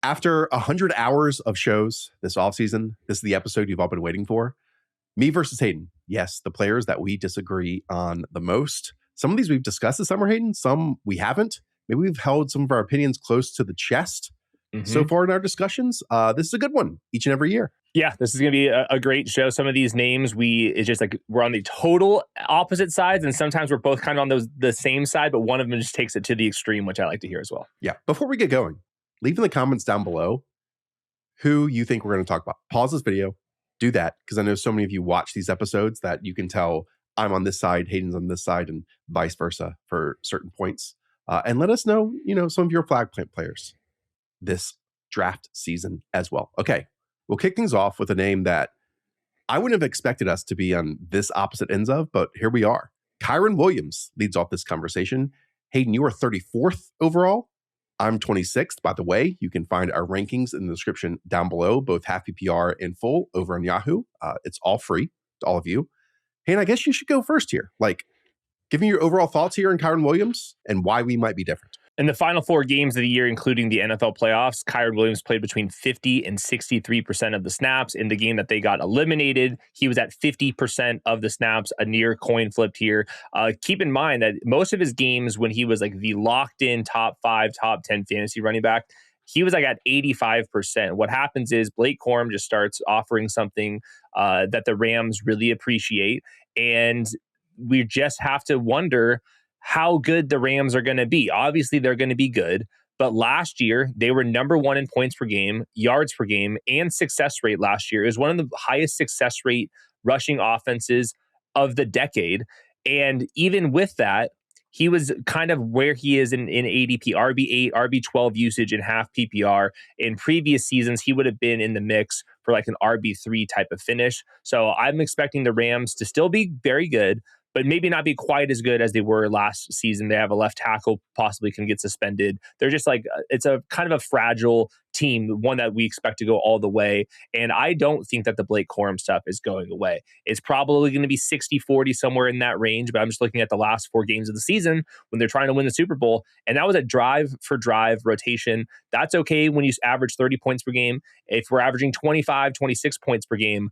After 100 hours of shows this offseason, this is the episode you've all been waiting for. Me versus Hayden. Yes, the players that we disagree on the most. Some of these we've discussed this summer, Hayden. Some we haven't. Maybe we've held some of our opinions close to the chest so far in our discussions. This is a good one each and every year. Yeah, this is going to be a great show. Some of these names, it's just like we're on the total opposite sides, and sometimes we're both kind of on the same side, but one of them just takes it to the extreme, which I like to hear as well. Yeah. Before we get going, leave in the comments down below who you think we're going to talk about. Pause this video, do that, because I know so many of you watch these episodes that you can tell I'm on this side, Hayden's on this side, and vice versa for certain points. And let us know, some of your flag plant players this draft season as well. Okay, we'll kick things off with a name that I wouldn't have expected us to be on this opposite ends of, but here we are. Kyren Williams leads off this conversation. Hayden, you are 34th overall. I'm 26th, by the way. You can find our rankings in the description down below, both half PPR and full over on Yahoo. It's all free to all of you. Hey, and I guess you should go first here. Give me your overall thoughts here on Kyren Williams and why we might be different. In the final 4 games of the year, including the NFL playoffs, Kyren Williams played between 50 and 63% of the snaps. In the game that they got eliminated, he was at 50% of the snaps, a near coin flip here. Keep in mind that most of his games when he was the locked-in top 5, top 10 fantasy running back, he was at 85%. What happens is Blake Corum just starts offering something that the Rams really appreciate, and we just have to wonder how good the Rams are going to be. Obviously, they're going to be good, but last year, they were number 1 in points per game, yards per game, and success rate last year. It was one of the highest success rate rushing offenses of the decade. And even with that, he was kind of where he is in ADP, RB8, RB12 usage in half PPR. In previous seasons, he would have been in the mix for an RB3 type of finish. So I'm expecting the Rams to still be very good, but maybe not be quite as good as they were last season. They have a left tackle possibly can get suspended. They're just it's a kind of a fragile team, one that we expect to go all the way. And I don't think that the Blake Corum stuff is going away. It's probably going to be 60-40 somewhere in that range, but I'm just looking at the last 4 games of the season when they're trying to win the Super Bowl. And that was a drive for drive rotation. That's okay when you average 30 points per game. If we're averaging 25, 26 points per game,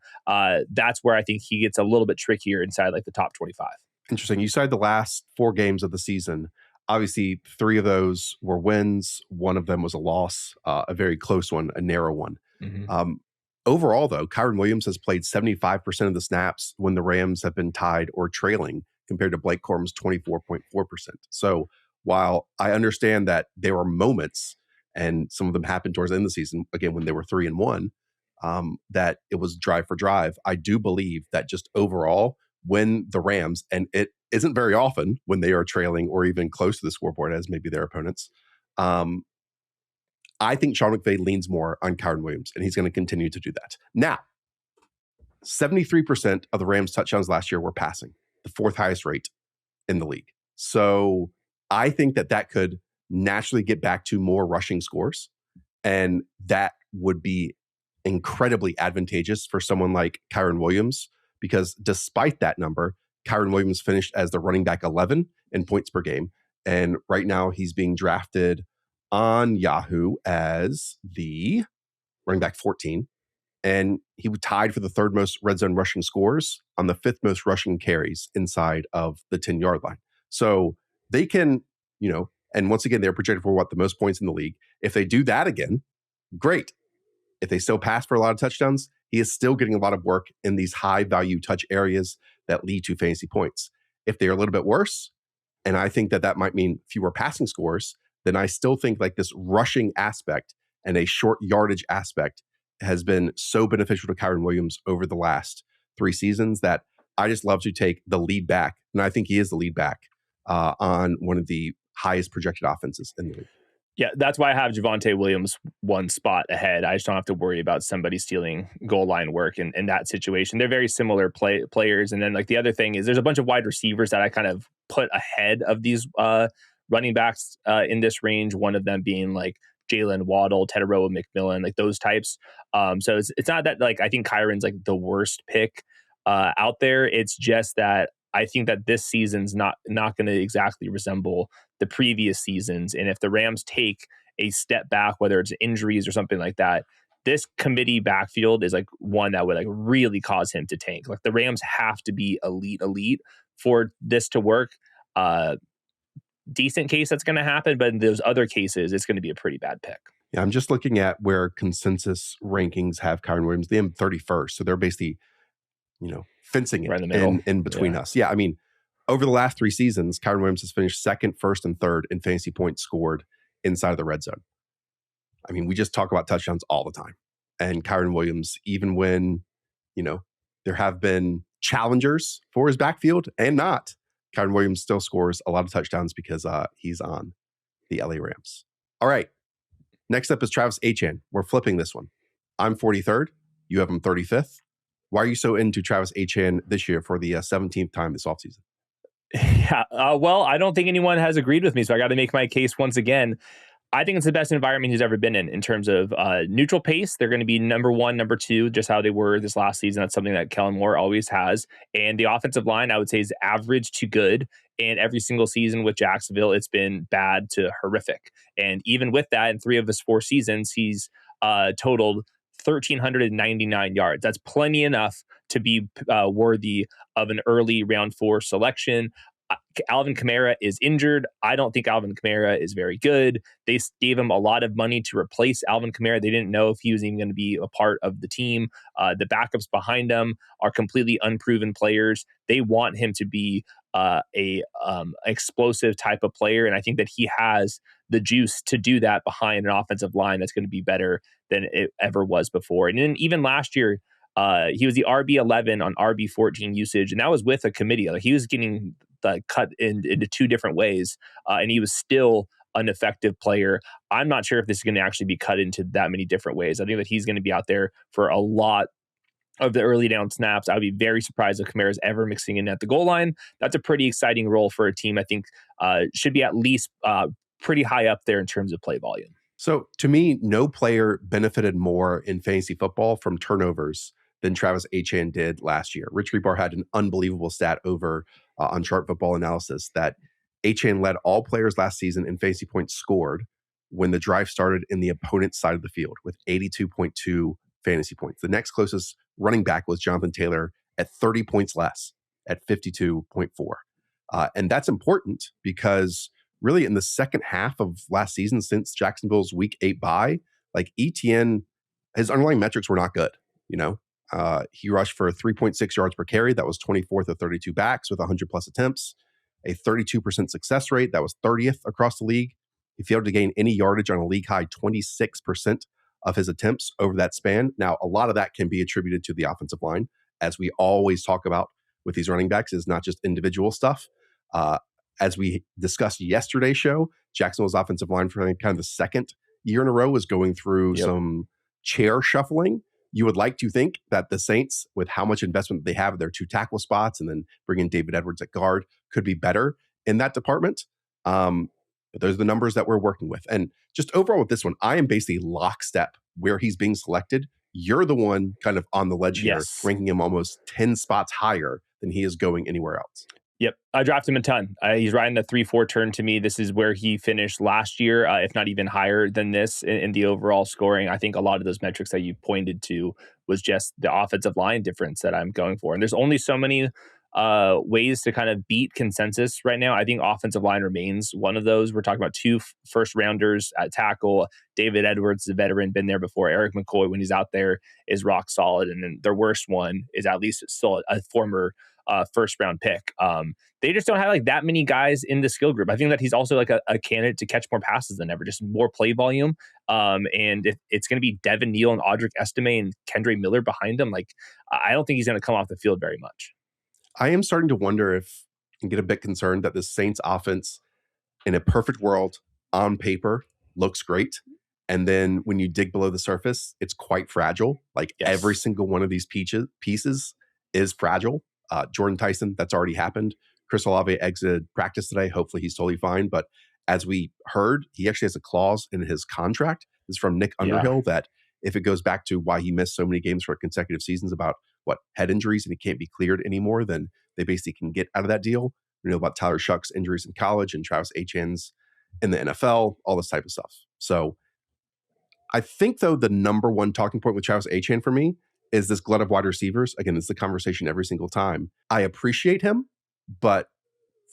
that's where I think he gets a little bit trickier inside the top 25. Interesting. You cited the last 4 games of the season. Obviously, 3 of those were wins. 1 of them was a loss, a very close one, a narrow one. Overall, though, Kyren Williams has played 75% of the snaps when the Rams have been tied or trailing compared to Blake Corum's 24.4%. So while I understand that there were moments, and some of them happened towards the end of the season, again, when they were 3-1, that it was drive for drive, I do believe that just overall, when the Rams, and it isn't very often when they are trailing or even close to the scoreboard as maybe their opponents, I think Sean McVay leans more on Kyren Williams, and he's going to continue to do that. Now, 73% of the Rams' touchdowns last year were passing, the 4th highest rate in the league. So I think that could naturally get back to more rushing scores, and that would be incredibly advantageous for someone like Kyren Williams, because despite that number, Kyren Williams finished as the running back 11 in points per game. And right now he's being drafted on Yahoo as the running back 14. And he was tied for the 3rd most red zone rushing scores on the 5th most rushing carries inside of the 10-yard line. So they can, and once again, they're projected for the most points in the league. If they do that again, great. If they still pass for a lot of touchdowns, he is still getting a lot of work in these high value touch areas that lead to fantasy points. If they're a little bit worse, and I think that might mean fewer passing scores, then I still think this rushing aspect and a short yardage aspect has been so beneficial to Kyren Williams over the last 3 seasons that I just love to take the lead back. And I think he is the lead back on one of the highest projected offenses in the league. Yeah, that's why I have Javonte Williams 1 spot ahead. I just don't have to worry about somebody stealing goal line work in that situation. They're very similar players. And then the other thing is there's a bunch of wide receivers that I kind of put ahead of these running backs in this range. One of them being Jalen Waddle, Tedoroa McMillan, those types. So it's not that I think Kyron's the worst pick out there. It's just that I think that this season's not going to exactly resemble the previous seasons. And if the Rams take a step back, whether it's injuries or something like that, this committee backfield is like one that would like really cause him to tank. Like the Rams have to be elite for this to work. Decent case that's going to happen, but in those other cases, it's going to be a pretty bad pick. Yeah, I'm just looking at where consensus rankings have Kyren Williams. They have 31st, so they're basically, fencing it Right in the middle. in between us. Yeah, I mean, over the last 3 seasons, Kyren Williams has finished second, first, and third in fantasy points scored inside of the red zone. I mean, we just talk about touchdowns all the time. And Kyren Williams, even when, there have been challengers for his backfield and not, Kyren Williams still scores a lot of touchdowns because he's on the LA Rams. All right. Next up is Travis Etienne. We're flipping this one. I'm 43rd. You have him 35th. Why are you so into Travis Etienne this year for the 17th time this offseason? Yeah. Well, I don't think anyone has agreed with me, so I got to make my case once again. I think it's the best environment he's ever been in terms of neutral pace. They're going to be number 1, number 2, just how they were this last season. That's something that Kellen Moore always has. And the offensive line, I would say, is average to good. And every single season with Jacksonville, it's been bad to horrific. And even with that, in 3 of his 4 seasons, he's totaled 1,399 yards. That's plenty enough to be worthy of an early round 4 selection. Alvin Kamara is injured. I don't think Alvin Kamara is very good. They gave him a lot of money to replace Alvin Kamara. They didn't know if he was even going to be a part of the team. The backups behind him are completely unproven players. They want him to be explosive type of player, and I think that he has the juice to do that behind an offensive line that's going to be better than it ever was before. And then even last year, he was the RB11 on RB14 usage, and that was with a committee. Like he was getting cut into 2 different ways, and he was still an effective player. I'm not sure if this is going to actually be cut into that many different ways. I think that he's going to be out there for a lot of the early down snaps. I would be very surprised if Kamara's ever mixing in at the goal line. That's a pretty exciting role for a team. I think should be at least pretty high up there in terms of play volume. So to me, no player benefited more in fantasy football from turnovers than Travis Etienne did last year. Rich Rebar had an unbelievable stat over on Chart Football Analysis that Etienne led all players last season in fantasy points scored when the drive started in the opponent's side of the field with 82.2 fantasy points. The next closest running back was Jonathan Taylor at 30 points less at 52.4. And that's important because really in the second half of last season, since Jacksonville's week 8 bye, like Etienne, his underlying metrics were not good, He rushed for 3.6 yards per carry. That was 24th of 32 backs with 100 plus attempts, a 32% success rate. That was 30th across the league. He failed to gain any yardage on a league high 26% of his attempts over that span. Now, a lot of that can be attributed to the offensive line, as we always talk about with these running backs, is not just individual stuff. As we discussed yesterday's show, Jacksonville's offensive line for kind of the second year in a row was going through some chair shuffling. You would like to think that the Saints, with how much investment they have at their 2 tackle spots and then bringing David Edwards at guard, could be better in that department. But those are the numbers that we're working with. And just overall with this one, I am basically lockstep where he's being selected. You're the one kind of on the ledge here, ranking him almost 10 spots higher than he is going anywhere else. Yep. I drafted him a ton. He's riding the 3-4 turn to me. This is where he finished last year, if not even higher than this in the overall scoring. I think a lot of those metrics that you pointed to was just the offensive line difference that I'm going for. And there's only so many ways to kind of beat consensus right now. I think offensive line remains one of those. We're talking about 2 first rounders at tackle. David Edwards, the veteran, been there before. Eric McCoy, when he's out there, is rock solid. And then their worst one is at least still a former first round pick. They just don't have like that many guys in the skill group. I think that he's also like a candidate to catch more passes than ever, just more play volume. And if it's going to be Devin Neal and Audric Estime and Kendre Miller behind him, like I don't think he's going to come off the field very much. I am starting to wonder if and get a bit concerned that the Saints offense in a perfect world on paper looks great. And then when you dig below the surface, it's quite fragile. Like every single one of these pieces is fragile. Jordan Tyson, that's already happened. Chris Olave exited practice today. Hopefully he's totally fine. But as we heard, he actually has a clause in his contract. This is from Nick Underhill that if it goes back to why he missed so many games for consecutive seasons about head injuries and he can't be cleared anymore, then they basically can get out of that deal. We know about Tyler Shuck's injuries in college and Travis Etienne's in the NFL, all this type of stuff. So I think, though, the number one talking point with Travis Etienne for me is this glut of wide receivers. Again, it's the conversation every single time. I appreciate him, but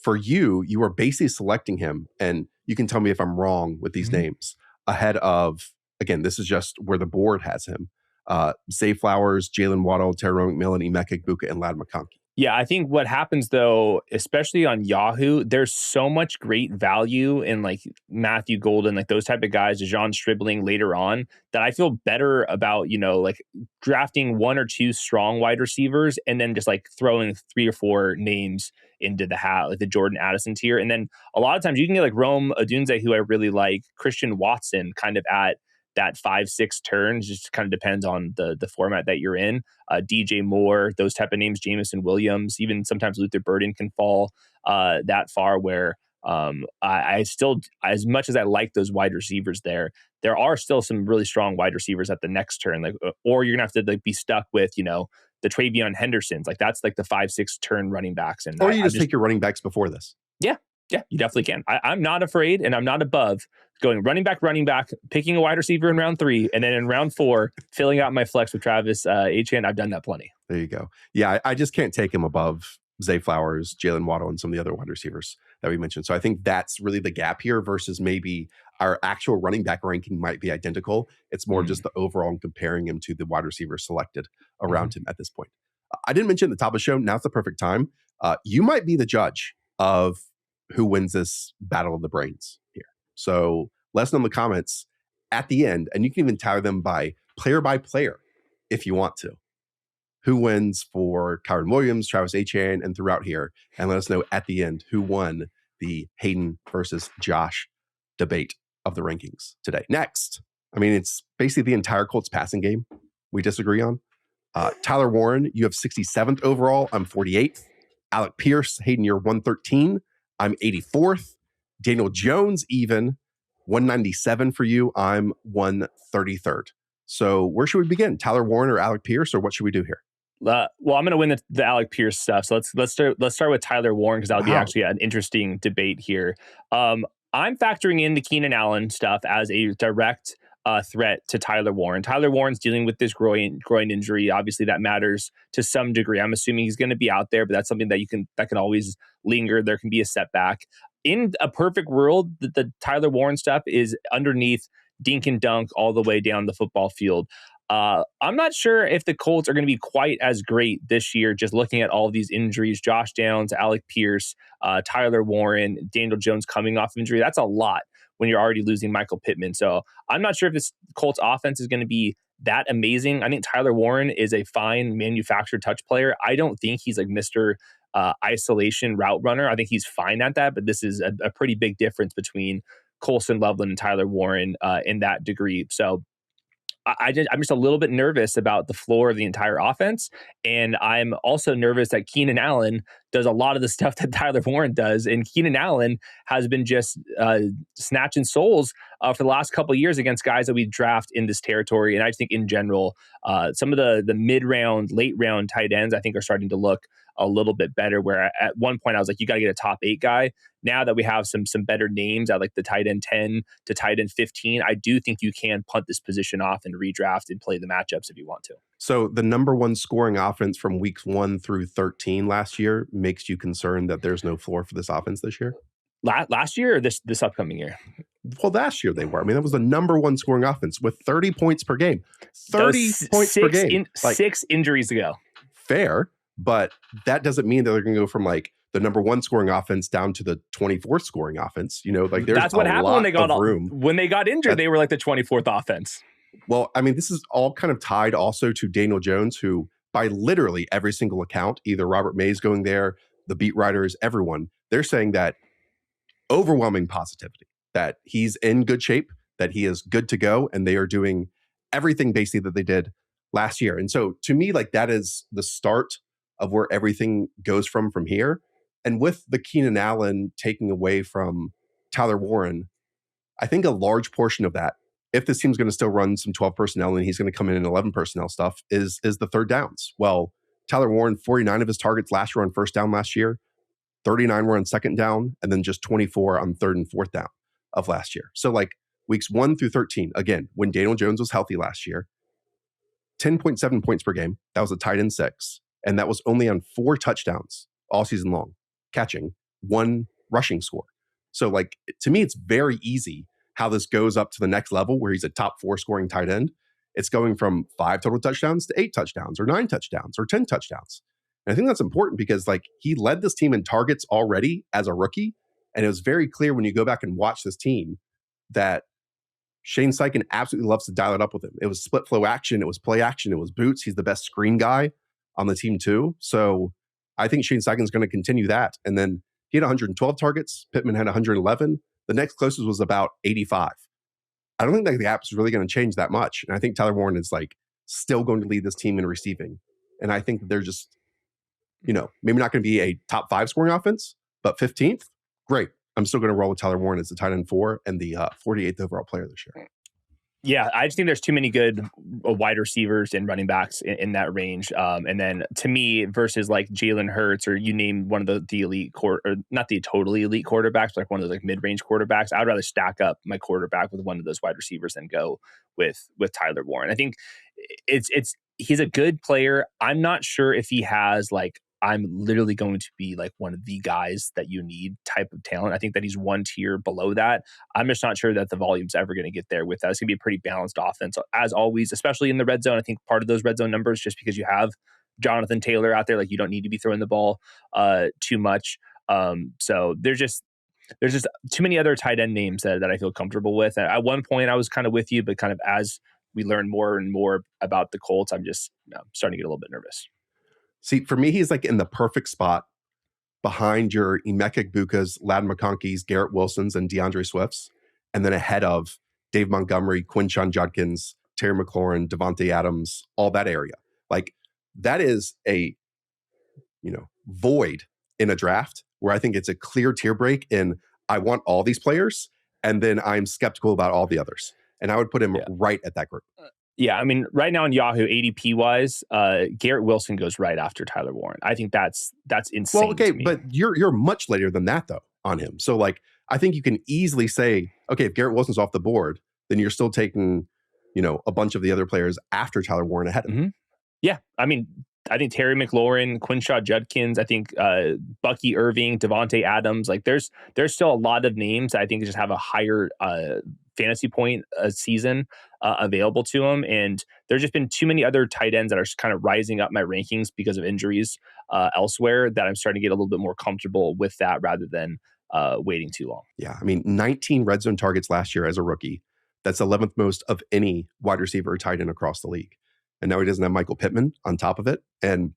for you are basically selecting him, and you can tell me if I'm wrong with these names, ahead of, again, this is just where the board has him, Zay Flowers, Jalen Waddle, Tyrone McMillan, Emeka Egbuka, and Ladd McConkey. Yeah, I think what happens though, especially on Yahoo, there's so much great value in like Matthew Golden, like those type of guys, John Stribling later on, that I feel better about, like drafting one or two strong wide receivers and then just like throwing 3 or 4 names into the hat, like the Jordan Addison tier. And then a lot of times you can get like Rome Odunze, who I really like, Christian Watson kind of at that 5-6 turns, just kind of depends on the format that you're in. DJ Moore, those type of names, Jamison Williams, even sometimes Luther Burden can fall that far where I still, as much as I like those wide receivers there are still some really strong wide receivers at the next turn, like, or you're gonna have to like be stuck with, the Travion Hendersons, like that's like the 5-6 turn running backs. And or you just take your running backs before this. Yeah, you definitely can. I'm not afraid, and I'm not above going running back, picking a wide receiver in round 3, and then in round 4, filling out my flex with Travis Etienne. I've done that plenty. There you go. Yeah, I just can't take him above Zay Flowers, Jalen Waddle, and some of the other wide receivers that we mentioned. So I think that's really the gap here versus maybe our actual running back ranking might be identical. It's more just the overall and comparing him to the wide receivers selected around him at this point. I didn't mention at the top of the show. Now's the perfect time. You might be the judge of who wins this battle of the brains here. So let us know in the comments at the end, and you can even tally them by player if you want to. Who wins for Kyren Williams, Travis Etienne, and throughout here, and let us know at the end who won the Hayden versus Josh debate of the rankings today. Next, it's basically the entire Colts passing game we disagree on. Tyler Warren, you have 67th overall. I'm 48th. Alec Pierce, Hayden, you're 113. I'm 84th. Daniel Jones, even 197 for you. I'm 133rd. So where should we begin? Tyler Warren or Alec Pierce, or what should we do here? Well, I'm going to win the Alec Pierce stuff. So let's start with Tyler Warren, because that'll be actually an interesting debate here. I'm factoring in the Keenan Allen stuff as a direct threat to Tyler Warren. Tyler Warren's dealing with this groin injury. Obviously, that matters to some degree. I'm assuming he's going to be out there, but that's something that can always linger. There can be a setback. In a perfect world, the Tyler Warren stuff is underneath dink and dunk all the way down the football field. I'm not sure if the Colts are going to be quite as great this year, just looking at all of these injuries. Josh Downs, Alec Pierce, Tyler Warren, Daniel Jones coming off injury. That's a lot when you're already losing Michael Pittman. So I'm not sure if this Colts offense is going to be that amazing. I think Tyler Warren is a fine manufactured touch player. I don't think he's like Mr. Isolation route runner. I think he's fine at that, but this is a pretty big difference between Colson Loveland and Tyler Warren in that degree. So I'm just a little bit nervous about the floor of the entire offense. And I'm also nervous that Keenan Allen does a lot of the stuff that Tyler Warren does. And Keenan Allen has been just snatching souls for the last couple of years against guys that we draft in this territory. And I just think in general, some of the mid-round, late-round tight ends, I think are starting to look a little bit better, where at one point I was like, you got to get a top 8 guy. Now that we have some better names at like the tight end 10 to tight end 15, I do think you can punt this position off and redraft and play the matchups if you want to. So the number one scoring offense from weeks 1 through 13 last year makes you concerned that there's no floor for this offense this year? Last year or this upcoming year? Well, last year they were. That was the number one scoring offense with 30 points per game. 30 points per game. 6 injuries ago. Fair, but that doesn't mean that they're going to go from like the number one scoring offense down to the 24th scoring offense. There's that's what happened when they got room. When they got injured. They were like the 24th offense. Well, this is all kind of tied also to Daniel Jones, who by literally every single account, either Robert Mays going there, the beat writers, everyone, they're saying that overwhelming positivity, that he's in good shape, that he is good to go, and they are doing everything basically that they did last year. And so to me, like that is the start of where everything goes from here. And with the Keenan Allen taking away from Tyler Warren, I think a large portion of that, if this team's going to still run some 12 personnel and he's going to come in 11 personnel stuff, is the third downs. Well, Tyler Warren, 49 of his targets last year on first down last year, 39 were on second down, and then just 24 on third and fourth down. of last year. So like weeks 1 through 13, again, when Daniel Jones was healthy last year, 10.7 points per game. That was a tight end 6. And that was only on 4 touchdowns all season long, catching 1 rushing score. So like, to me, it's very easy how this goes up to the next level where he's a top 4 scoring tight end. It's going from 5 total touchdowns to 8 touchdowns or 9 touchdowns or 10 touchdowns. And I think that's important because like he led this team in targets already as a rookie. And it was very clear when you go back and watch this team that Shane Steichen absolutely loves to dial it up with him. It was split flow action. It was play action. It was boots. He's the best screen guy on the team too. So I think Shane Steichen's going to continue that. And then he had 112 targets. Pittman had 111. The next closest was about 85. I don't think that the gap is really going to change that much. And I think Tyler Warren is like still going to lead this team in receiving. And I think they're just, maybe not going to be a top 5 scoring offense, but 15th, great. I'm still going to roll with Tyler Warren as the tight end 4 and the 48th overall player this year. Yeah, I just think there's too many good wide receivers and running backs in that range. And then to me, versus like Jalen Hurts or you name one of the elite or not the totally elite quarterbacks, but like one of those like mid-range quarterbacks, I would rather stack up my quarterback with one of those wide receivers than go with Tyler Warren. I think he's a good player. I'm not sure if he has like, I'm literally going to be like one of the guys that you need type of talent. I think that he's one tier below that. I'm just not sure that the volume's ever going to get there with that. It's going to be a pretty balanced offense as always, especially in the red zone. I think part of those red zone numbers, just because you have Jonathan Taylor out there, like you don't need to be throwing the ball too much. So there's just too many other tight end names that I feel comfortable with. At one point I was kind of with you, but kind of as we learn more and more about the Colts, I'm just starting to get a little bit nervous. See, for me, he's like in the perfect spot behind your Emeka Egbuka's, Lad McConkey's, Garrett Wilson's, and DeAndre Swift's, and then ahead of Dave Montgomery, Quinshon Judkins, Terry McLaurin, Devontae Adams, all that area. Like that is a, void in a draft where I think it's a clear tier break in I want all these players, and then I'm skeptical about all the others. And I would put him right at that group. Yeah, I mean, right now in Yahoo, ADP wise, Garrett Wilson goes right after Tyler Warren. I think that's insane. Well, okay, to me. but you're much later than that though on him. So like, I think you can easily say, okay, if Garrett Wilson's off the board, then you're still taking, a bunch of the other players after Tyler Warren ahead of him. Mm-hmm. Yeah, I mean, I think Terry McLaurin, Quinshon Judkins, I think Bucky Irving, Devontae Adams. Like, there's still a lot of names I think just have a higher fantasy point a season available to them. And there's just been too many other tight ends that are kind of rising up my rankings because of injuries elsewhere that I'm starting to get a little bit more comfortable with that rather than waiting too long. Yeah, I mean, 19 red zone targets last year as a rookie. That's 11th most of any wide receiver or tight end across the league. And now he doesn't have Michael Pittman on top of it. And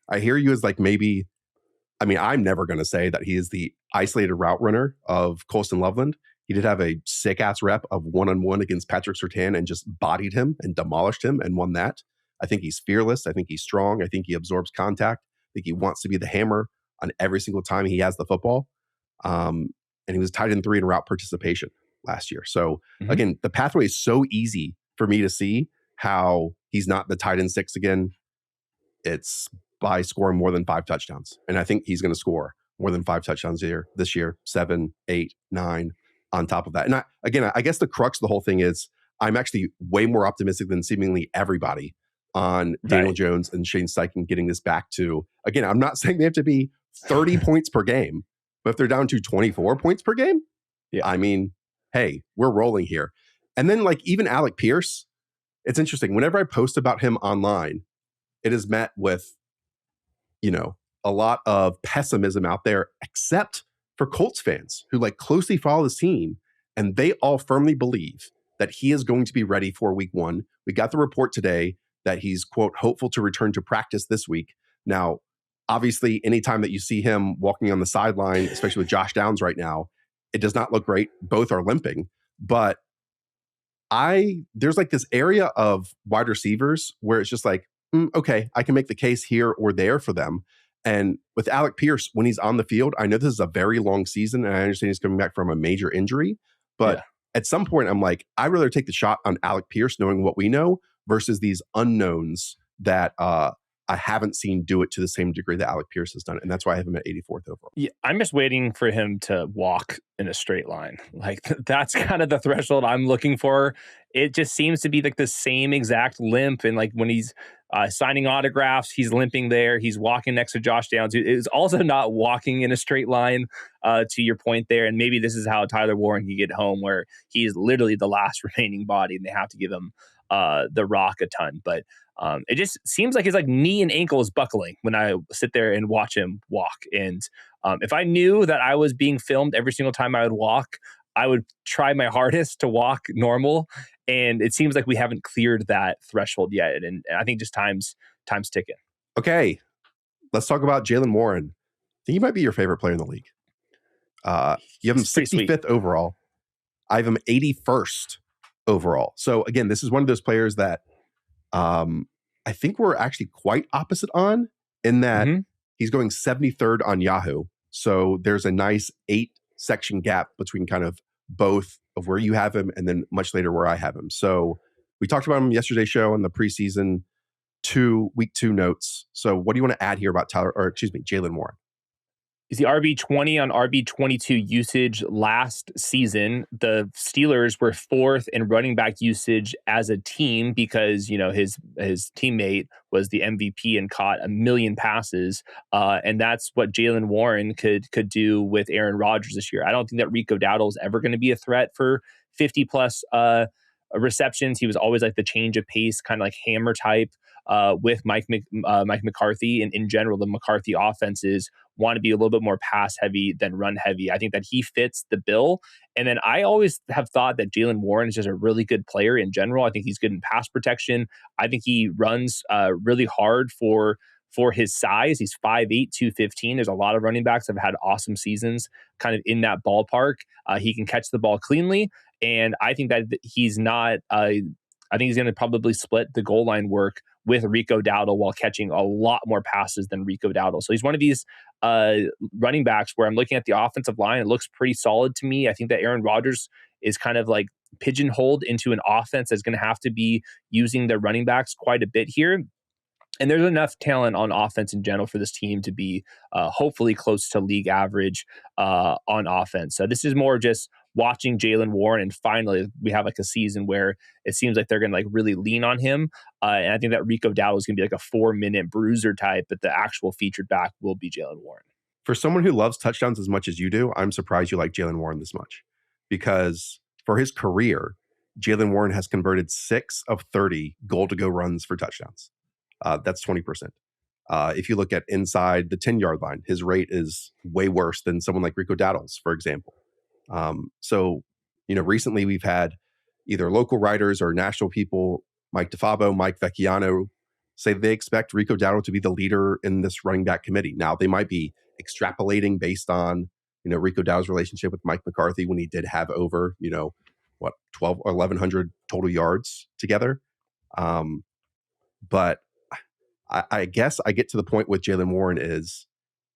I hear you as like maybe, I mean, I'm never going to say that he is the isolated route runner of Colston Loveland. He did have a sick-ass rep of one-on-one against Patrick Surtain and just bodied him and demolished him and won that. I think he's fearless. I think he's strong. I think he absorbs contact. I think he wants to be the hammer on every single time he has the football. And he was tight end 3 in route participation last year. So again, the pathway is so easy for me to see how he's not the tight end 6 again. It's by scoring more than 5 touchdowns. And I think he's going to score more than 5 touchdowns this year, 7, 8, 9 on top of that. And I guess the crux of the whole thing is I'm actually way more optimistic than seemingly everybody on Daniel Jones and Shane Steichen getting this back to, again, I'm not saying they have to be 30 points per game, but if they're down to 24 points per game, I mean, hey, we're rolling here. And then like even Alec Pierce, it's interesting. Whenever I post about him online, it is met with, a lot of pessimism out there, except for Colts fans who like closely follow this team. And they all firmly believe that he is going to be ready for week 1. We got the report today that he's, quote, hopeful to return to practice this week. Now, obviously, anytime that you see him walking on the sideline, especially with Josh Downs right now, it does not look great. Both are limping. But there's like this area of wide receivers where it's just like, okay, I can make the case here or there for them. And with Alec Pierce, when he's on the field, I know this is a very long season and I understand he's coming back from a major injury, but at some point I'm like, I'd rather take the shot on Alec Pierce knowing what we know versus these unknowns that I I haven't seen do it to the same degree that Alec Pierce has done it. And that's why I have him at 84th overall. Yeah, I'm just waiting for him to walk in a straight line. Like that's kind of the threshold I'm looking for. It just seems to be like the same exact limp. And like when he's signing autographs, he's limping there. He's walking next to Josh Downs, who is also not walking in a straight line, to your point there. And maybe this is how Tyler Warren can get home, where he's literally the last remaining body and they have to give him the rock a ton. But it just seems like his like knee and ankle is buckling when I sit there and watch him walk. And if I knew that I was being filmed every single time I would walk, I would try my hardest to walk normal. And it seems like we haven't cleared that threshold yet. And I think just time's ticking. Okay, let's talk about Jaylen Warren. I think he might be your favorite player in the league. You have him 65th overall. I have him 81st overall. So again, this is one of those players that I think we're actually quite opposite on, in that he's going 73rd on Yahoo. So there's a nice 8-section gap between kind of both of where you have him and then much later where I have him. So we talked about him yesterday's show in the preseason week 2 notes. So what do you want to add here about Jaylen Warren? Is the RB20 on RB22 usage last season. The Steelers were 4th in running back usage as a team because, you know, his teammate was the MVP and caught 1 million passes. And that's what Jaylen Warren could do with Aaron Rodgers this year. I don't think that Rico Dowdle is ever going to be a threat for 50 plus receptions. He was always like the change of pace, kind of like hammer type with Mike McCarthy. And in general, the McCarthy offenses want to be a little bit more pass heavy than run heavy. I think that he fits the bill. And then I always have thought that Jaylen Warren is just a really good player in general. I think he's good in pass protection. I think he runs really hard for his size. He's 5'8", 215. There's a lot of running backs that have had awesome seasons kind of in that ballpark. He can catch the ball cleanly. And I think that he's not, I think he's going to probably split the goal line work with Rico Dowdle while catching a lot more passes than Rico Dowdle. So he's one of these running backs where I'm looking at the offensive line. It looks pretty solid to me. I think that Aaron Rodgers is kind of like pigeonholed into an offense that's going to have to be using their running backs quite a bit here. And there's enough talent on offense in general for this team to be hopefully close to league average on offense. So this is more just watching Jaylen Warren, and finally we have like a season where it seems like they're going to like really lean on him. And I think that Rico Dowdle is going to be like a 4-minute bruiser type, but the actual featured back will be Jaylen Warren. For someone who loves touchdowns as much as you do, I'm surprised you like Jaylen Warren this much, because for his career, Jaylen Warren has converted 6 of 30 goal-to-go runs for touchdowns. That's 20%. If you look at inside the 10-yard line, his rate is way worse than someone like Rico Dowdle's, for example. So, you know, recently we've had either local writers or national people, Mike DeFabo, Mike Vecchiano, say they expect Rico Dowdle to be the leader in this running back committee. Now, they might be extrapolating based on, you know, Rico Dowdle's relationship with Mike McCarthy when he did have over, 12 or 1,100 total yards together. But I guess I get to the point with Jaylen Warren is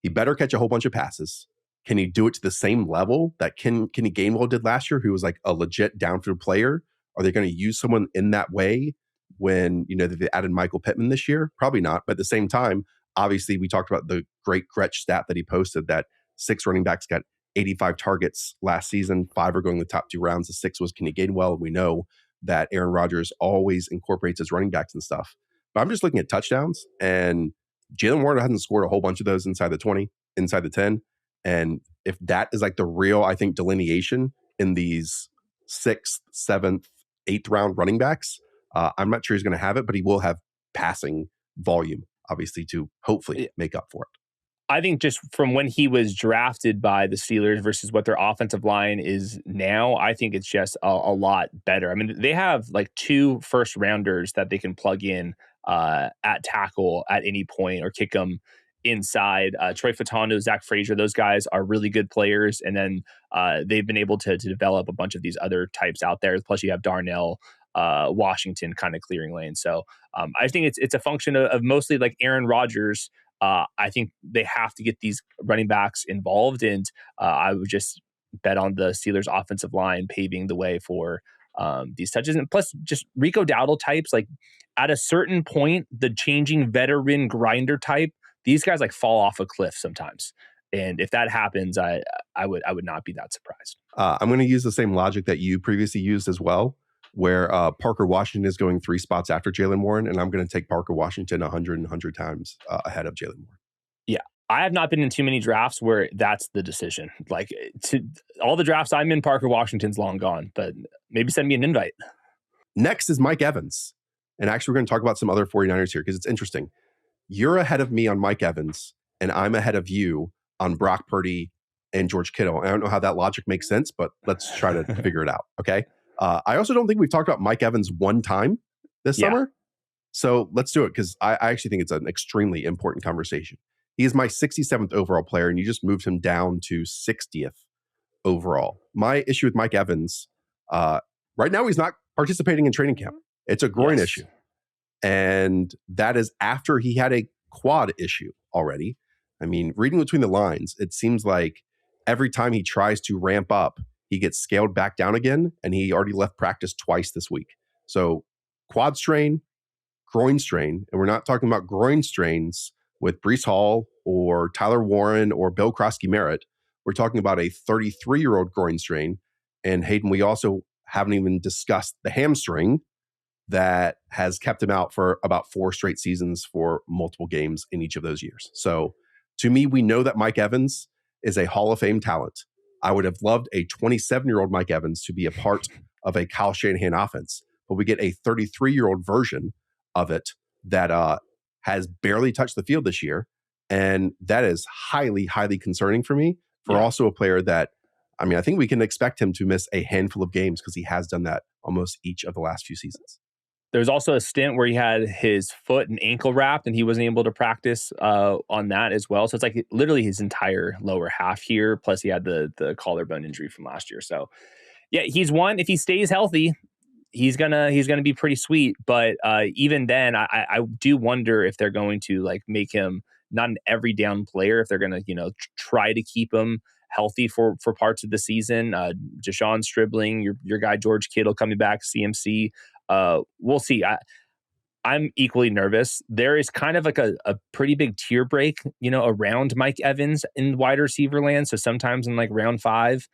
he better catch a whole bunch of passes. Can he do it to the same level that Kenny Gainwell did last year, who was like a legit downfield player? Are they going to use someone in that way when, they added Michael Pittman this year? Probably not. But at the same time, obviously, we talked about the great Gretsch stat that he posted that 6 running backs got 85 targets last season. 5 are going the top 2 rounds. The 6 was Kenny Gainwell. We know that Aaron Rodgers always incorporates his running backs and stuff. But I'm just looking at touchdowns, and Jaylen Warren hasn't scored a whole bunch of those inside the 20, inside the 10. And if that is like the real, I think, delineation in these 6th, 7th, 8th round running backs, I'm not sure he's going to have it, but he will have passing volume, obviously, to hopefully make up for it. I think just from when he was drafted by the Steelers versus what their offensive line is now, I think it's just a lot better. I mean, they have like 2 first rounders that they can plug in at tackle at any point or kick them inside. Troy Fatano, Zach Frazier, those guys are really good players. And then they've been able to develop a bunch of these other types out there. Plus you have Darnell Washington kind of clearing lanes. So I think it's a function of mostly like Aaron Rodgers. I think they have to get these running backs involved. And I would just bet on the Steelers offensive line paving the way for these touches. And plus, just Rico Dowdle types, like at a certain point, the changing veteran grinder type, these guys like fall off a cliff sometimes. And if that happens, I would not be that surprised. I'm going to use the same logic that you previously used as well, where Parker Washington is going 3 spots after Jaylen Warren, and I'm going to take Parker Washington 100 times ahead of Jaylen Warren. Yeah. I have not been in too many drafts where that's the decision. Like all the drafts I'm in, Parker Washington's long gone, but maybe send me an invite. Next is Mike Evans. And actually, we're going to talk about some other 49ers here because it's interesting. You're ahead of me on Mike Evans, and I'm ahead of you on Brock Purdy and George Kittle. And I don't know how that logic makes sense, but let's try to figure it out. Okay. I also don't think we've talked about Mike Evans one time this summer. So let's do it because I actually think it's an extremely important conversation. He is my 67th overall player, and you just moved him down to 60th overall. My issue with Mike Evans, right now he's not participating in training camp. It's a groin issue. And that is after he had a quad issue already. I mean, reading between the lines, it seems like every time he tries to ramp up, he gets scaled back down again, and he already left practice twice this week. So quad strain, groin strain, and we're not talking about groin strains with Breece Hall or Tyler Warren or Bill Krosky-Merritt. We're talking about a 33-year-old groin strain. And Hayden, we also haven't even discussed the hamstring that has kept him out for about 4 straight seasons for multiple games in each of those years. So to me, we know that Mike Evans is a Hall of Fame talent. I would have loved a 27-year-old Mike Evans to be a part of a Kyle Shanahan offense, but we get a 33-year-old version of it that has barely touched the field this year. And that is highly, highly concerning for me for also a player that, I mean, I think we can expect him to miss a handful of games because he has done that almost each of the last few seasons. There's also a stint where he had his foot and ankle wrapped and he wasn't able to practice on that as well. So it's like literally his entire lower half here. Plus he had the collarbone injury from last year. So yeah, he's one. If he stays healthy, he's gonna be pretty sweet. But even then, I do wonder if they're going to like make him not an every down player, if they're gonna try to keep him healthy for parts of the season. Deshaun Stribling, your guy George Kittle coming back, CMC. We'll see. I'm equally nervous. There is kind of like a pretty big tier break, around Mike Evans in wide receiver land. So sometimes in like round 5,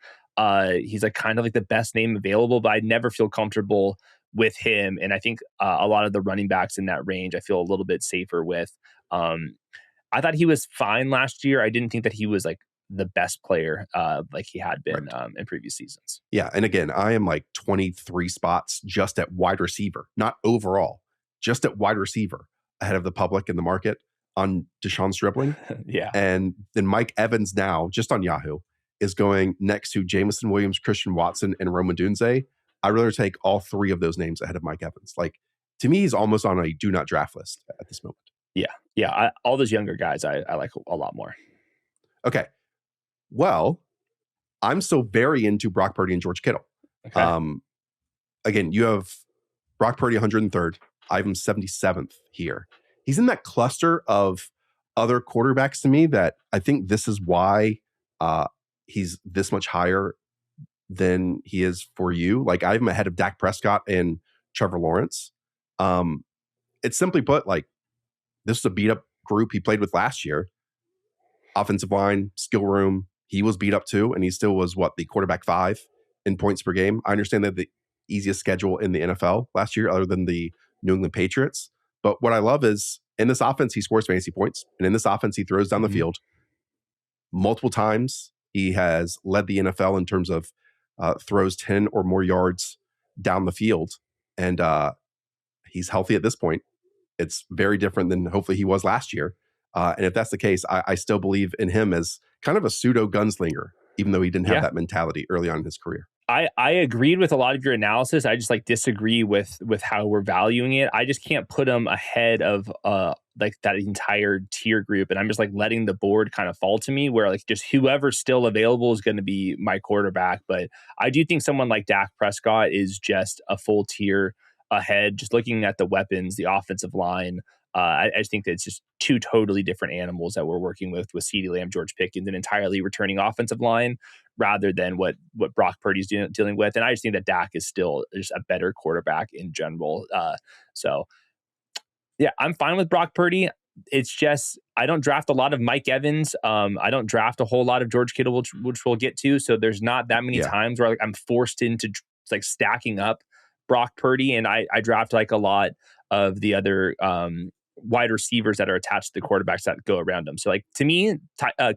he's like kind of like the best name available, but I never feel comfortable with him. And I think a lot of the running backs in that range, I feel a little bit safer with. I thought he was fine last year. I didn't think that he was like the best player like he had been in previous seasons. Yeah. And again, I am like 23 spots just at wide receiver, not overall, just at wide receiver ahead of the public in the market on Deshaun Stribling. Yeah. And then Mike Evans now, just on Yahoo, is going next to Jameson Williams, Christian Watson, and Rome Odunze. I'd rather take all 3 of those names ahead of Mike Evans. Like, to me, he's almost on a do not draft list at this moment. Yeah. Yeah. All those younger guys, I like a lot more. Okay. Well, I'm still very into Brock Purdy and George Kittle. Okay. Again, you have Brock Purdy 103rd. I have him 77th here. He's in that cluster of other quarterbacks to me that I think this is why he's this much higher than he is for you. Like, I have him ahead of Dak Prescott and Trevor Lawrence. It's simply put, like, this is a beat up group he played with last year. Offensive line, skill room, he was beat up too, and he still was the quarterback 5 in points per game. I understand that the easiest schedule in the NFL last year, other than the New England Patriots. But what I love is in this offense, he scores fantasy points, and in this offense, he throws down the field multiple times. He has led the NFL in terms of throws 10 or more yards down the field, and he's healthy at this point. It's very different than hopefully he was last year. And if that's the case, I still believe in him as kind of a pseudo gunslinger, even though he didn't have that mentality early on in his career. I agreed with a lot of your analysis. I just like disagree with how we're valuing it. I just can't put him ahead of like that entire tier group. And I'm just like letting the board kind of fall to me where like just whoever's still available is going to be my quarterback. But I do think someone like Dak Prescott is just a full tier ahead. Just looking at the weapons, the offensive line, I just think that it's just two totally different animals that we're working with CeeDee Lamb, George Pickens, an entirely returning offensive line rather than what Brock Purdy's dealing with. And I just think that Dak is still just a better quarterback in general. So yeah, I'm fine with Brock Purdy. It's just I don't draft a lot of Mike Evans. I don't draft a whole lot of George Kittle, which we'll get to. So there's not that many times where like I'm forced into like stacking up Brock Purdy, and I draft like a lot of the other wide receivers that are attached to the quarterbacks that go around them. So like to me,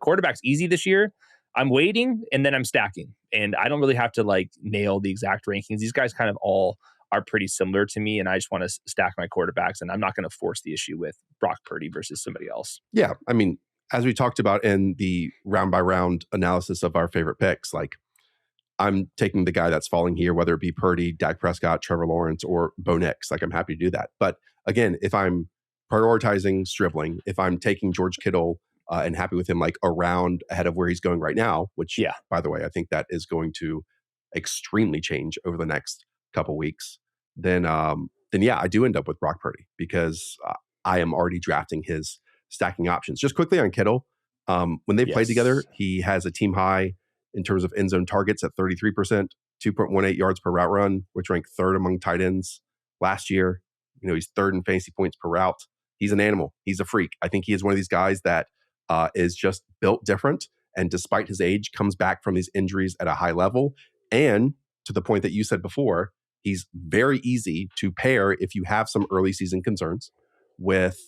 quarterback's easy this year. I'm waiting and then I'm stacking, and I don't really have to like nail the exact rankings. These guys kind of all are pretty similar to me, and I just want to stack my quarterbacks, and I'm not going to force the issue with Brock Purdy versus somebody else. Yeah, I mean, as we talked about in the round by round analysis of our favorite picks, like I'm taking the guy that's falling here, whether it be Purdy, Dak Prescott, Trevor Lawrence, or Bo Nix. Like I'm happy to do that. But again, if I'm prioritizing Stribling, if I'm taking George Kittle and happy with him like around ahead of where he's going right now, which by the way, I think that is going to extremely change over the next couple weeks, then yeah, I do end up with Brock Purdy because I am already drafting his stacking options. Just quickly on Kittle, when they played together, he has a team high in terms of end zone targets at 33%, 2.18 yards per route run, which ranked third among tight ends last year. You know, he's third in fantasy points per route. He's an animal. He's a freak. I think he is one of these guys that is just built different, and despite his age, comes back from these injuries at a high level. And to the point that you said before, he's very easy to pair if you have some early season concerns with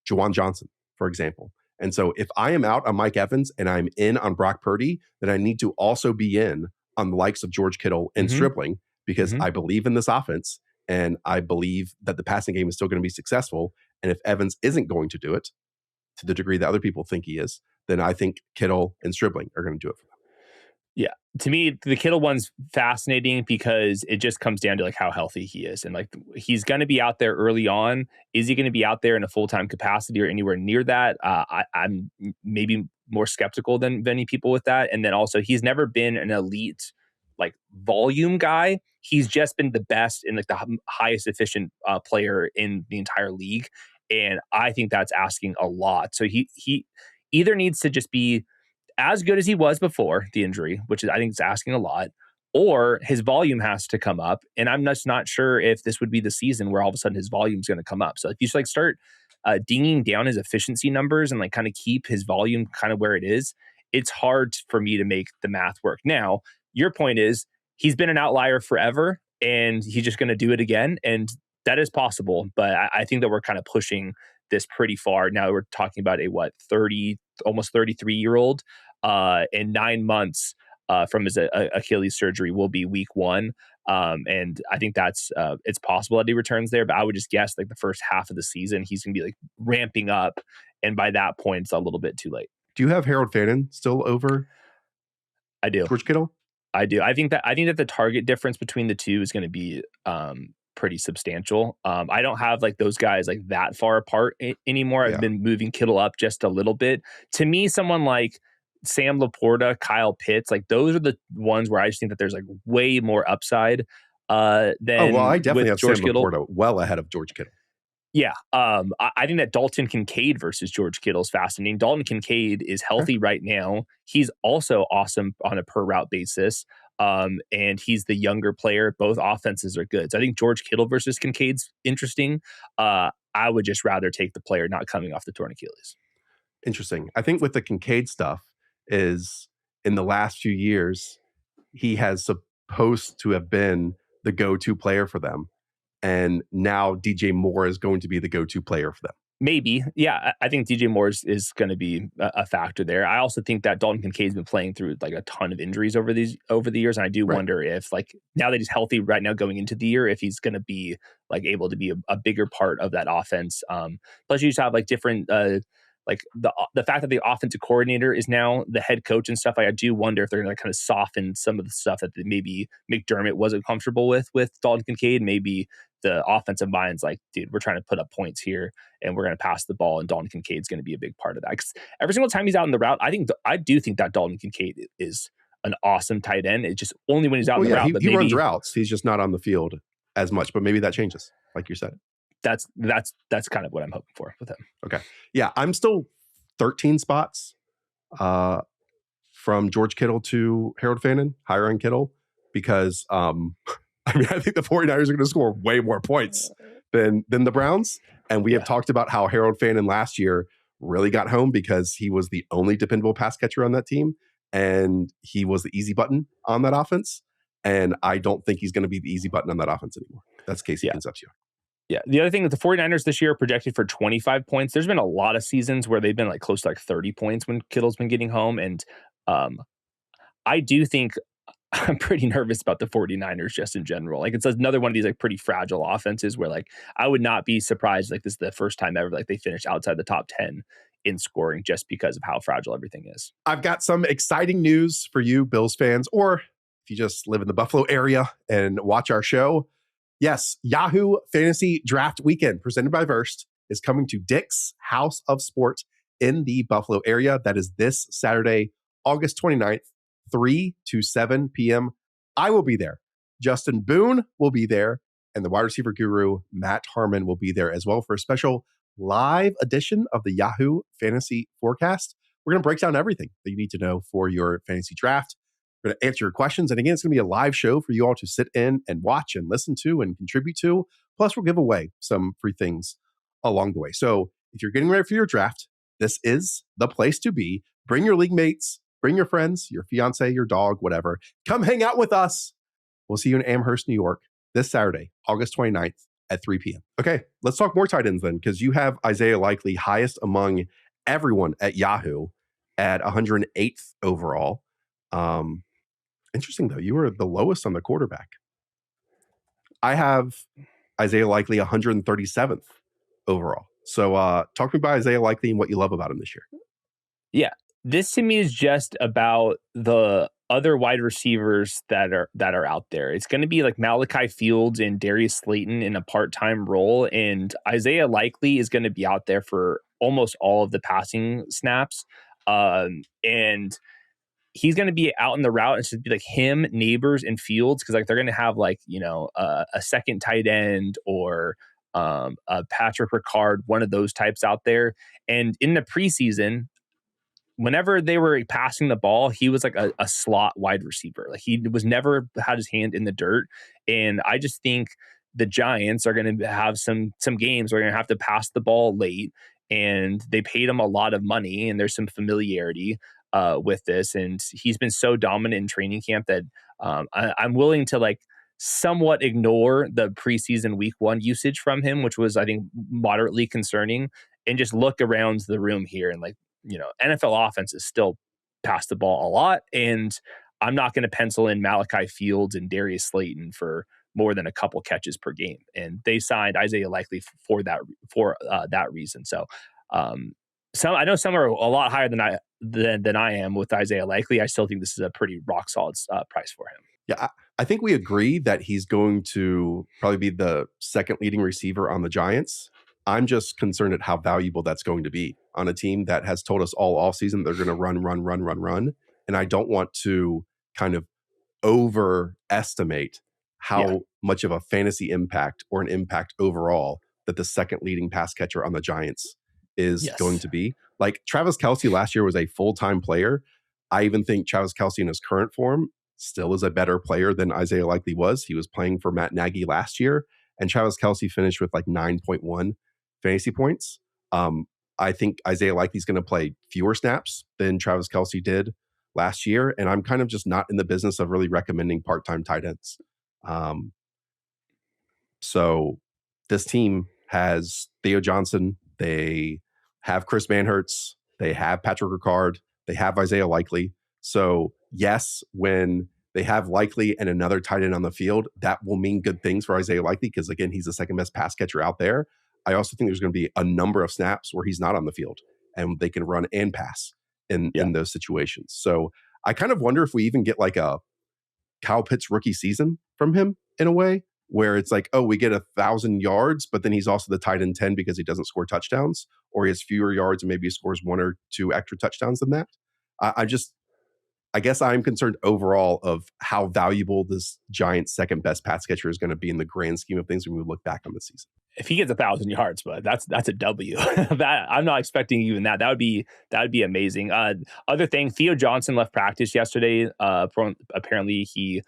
Juwan Johnson, for example. And so if I am out on Mike Evans and I'm in on Brock Purdy, then I need to also be in on the likes of George Kittle and Stribling because I believe in this offense and I believe that the passing game is still going to be successful. And if Evans isn't going to do it to the degree that other people think he is, then I think Kittle and Stribling are going to do it for them. Yeah. To me, the Kittle one's fascinating because it just comes down to like how healthy he is. And like he's going to be out there early on. Is he going to be out there in a full-time capacity or anywhere near that? I'm maybe more skeptical than many people with that. And then also he's never been an elite like volume guy. He's just been the best and like the highest efficient player in the entire league. And I think that's asking a lot. So he either needs to just be as good as he was before the injury, which is, I think is asking a lot, or his volume has to come up. And I'm just not sure if this would be the season where all of a sudden his volume is going to come up. So if you just like start dinging down his efficiency numbers and like kind of keep his volume kind of where it is, it's hard for me to make the math work. Now, your point is he's been an outlier forever and he's just going to do it again. And that is possible. But I think that we're kind of pushing this pretty far. Now we're talking about a 30, almost 33-year-old, and 9 months from his Achilles surgery will be week 1. And I think that's it's possible that he returns there, but I would just guess like the first half of the season he's gonna be like ramping up, and by that point it's a little bit too late. Do you have Harold Fannin still over? I do. George Kittle? I do. I think that the target difference between the two is going to be pretty substantial. I don't have like those guys like that far apart anymore. I've been moving Kittle up just a little bit. To me, someone like Sam Laporta, Kyle Pitts, like those are the ones where I just think that there's like way more upside than I definitely have George Sam Kittle. Laporta well ahead of George Kittle. Yeah. I think that Dalton Kincaid versus George Kittle is fascinating. Dalton Kincaid is healthy right now. He's also awesome on a per route basis. And he's the younger player. Both offenses are good. So I think George Kittle versus Kincaid's interesting. I would just rather take the player not coming off the torn Achilles. Interesting. I think with the Kincaid stuff is in the last few years, he has supposed to have been the go-to player for them. And now DJ Moore is going to be the go-to player for them. Maybe. Yeah, I think DJ Moore is going to be a factor there. I also think that Dalton Kincaid's been playing through like a ton of injuries over the years. And I do wonder if like now that he's healthy right now going into the year, if he's going to be like able to be a bigger part of that offense. Plus you just have like different like the fact that the offensive coordinator is now the head coach and stuff. I do wonder if they're going to kind of soften some of the stuff that maybe McDermott wasn't comfortable with Dalton Kincaid. Maybe the offensive mind's like, dude, we're trying to put up points here and we're going to pass the ball, and Dalton Kincaid's going to be a big part of that. Because every single time he's out in the route, I do think that Dalton Kincaid is an awesome tight end. It's just only when he's out in the route. He runs routes. He's just not on the field as much, but maybe that changes, like you said. That's kind of what I'm hoping for with him. Okay. Yeah, I'm still 13 spots from George Kittle to Harold Fannin, higher on Kittle, because I think the 49ers are going to score way more points than the Browns. And we have talked about how Harold Fannin last year really got home because he was the only dependable pass catcher on that team. And he was the easy button on that offense. And I don't think he's going to be the easy button on that offense anymore. That's Casey Concepcion. Yeah. The other thing that the 49ers this year are projected for 25 points. There's been a lot of seasons where they've been like close to like 30 points when Kittle's been getting home. And I do think I'm pretty nervous about the 49ers just in general. Like it's another one of these like pretty fragile offenses where like I would not be surprised like this is the first time ever like they finished outside the top 10 in scoring just because of how fragile everything is. I've got some exciting news for you Bills fans, or if you just live in the Buffalo area and watch our show. Yes, Yahoo Fantasy Draft Weekend presented by Versed is coming to Dick's House of Sport in the Buffalo area. That is this Saturday, August 29th, 3 to 7 p.m. I will be there. Justin Boone will be there. And the wide receiver guru, Matt Harmon, will be there as well for a special live edition of the Yahoo Fantasy Forecast. We're going to break down everything that you need to know for your fantasy draft. We're going to answer your questions. And again, it's going to be a live show for you all to sit in and watch and listen to and contribute to. Plus, we'll give away some free things along the way. So if you're getting ready for your draft, this is the place to be. Bring your league mates, bring your friends, your fiance, your dog, whatever. Come hang out with us. We'll see you in Amherst, New York this Saturday, August 29th at 3 p.m. Okay, let's talk more tight ends then, because you have Isaiah Likely highest among everyone at Yahoo at 108th overall. Interesting, though. You were the lowest on the quarterback. I have Isaiah Likely 137th overall. So talk to me about Isaiah Likely and what you love about him this year. Yeah. This to me is just about the other wide receivers that are out there. It's going to be like Malachi Fields and Darius Slayton in a part-time role. And Isaiah Likely is going to be out there for almost all of the passing snaps. And he's going to be out in the route. It's just be like him, Neighbors, and Fields, because like they're going to have like a second tight end or a Patrick Ricard, one of those types out there. And in the preseason, whenever they were passing the ball, he was like a slot wide receiver. Like he was never had his hand in the dirt. And I just think the Giants are going to have some games where they're going to have to pass the ball late, and they paid him a lot of money, and there's some familiarity with this, and he's been so dominant in training camp that I'm willing to like somewhat ignore the preseason week 1 usage from him, which was I think moderately concerning, and just look around the room here and like NFL offenses still pass the ball a lot, and I'm not going to pencil in Malachi Fields and Darius Slayton for more than a couple catches per game, and they signed Isaiah Likely for that reason. So. I know some are a lot higher than I am with Isaiah Likely. I still think this is a pretty rock solid price for him. Yeah, I think we agree that he's going to probably be the second leading receiver on the Giants. I'm just concerned at how valuable that's going to be on a team that has told us all offseason they're going to run. And I don't want to kind of overestimate how much of a fantasy impact or an impact overall that the second leading pass catcher on the Giants is going to be. Like Travis Kelce last year was a full-time player. I even think Travis Kelce in his current form still is a better player than Isaiah Likely was. He was playing for Matt Nagy last year, and Travis Kelce finished with like 9.1 fantasy points. I think Isaiah Likely's going to play fewer snaps than Travis Kelce did last year, and I'm kind of just not in the business of really recommending part-time tight ends. So this team has Theo Johnson. They have Chris Manhertz. They have Patrick Ricard. They have Isaiah Likely. So yes, when they have Likely and another tight end on the field, that will mean good things for Isaiah Likely because, again, he's the second best pass catcher out there. I also think there's going to be a number of snaps where he's not on the field and they can run and pass in those situations. So I kind of wonder if we even get like a Kyle Pitts rookie season from him in a way, where it's like, oh, we get 1,000 yards, but then he's also the tight end 10 because he doesn't score touchdowns, or he has fewer yards and maybe he scores 1 or 2 extra touchdowns than that. I guess I'm concerned overall of how valuable this Giants' second best pass catcher is going to be in the grand scheme of things when we look back on the season. If he gets 1,000 yards, but that's a W. That I'm not expecting even that. That would be amazing. Other thing, Theo Johnson left practice yesterday. Apparently he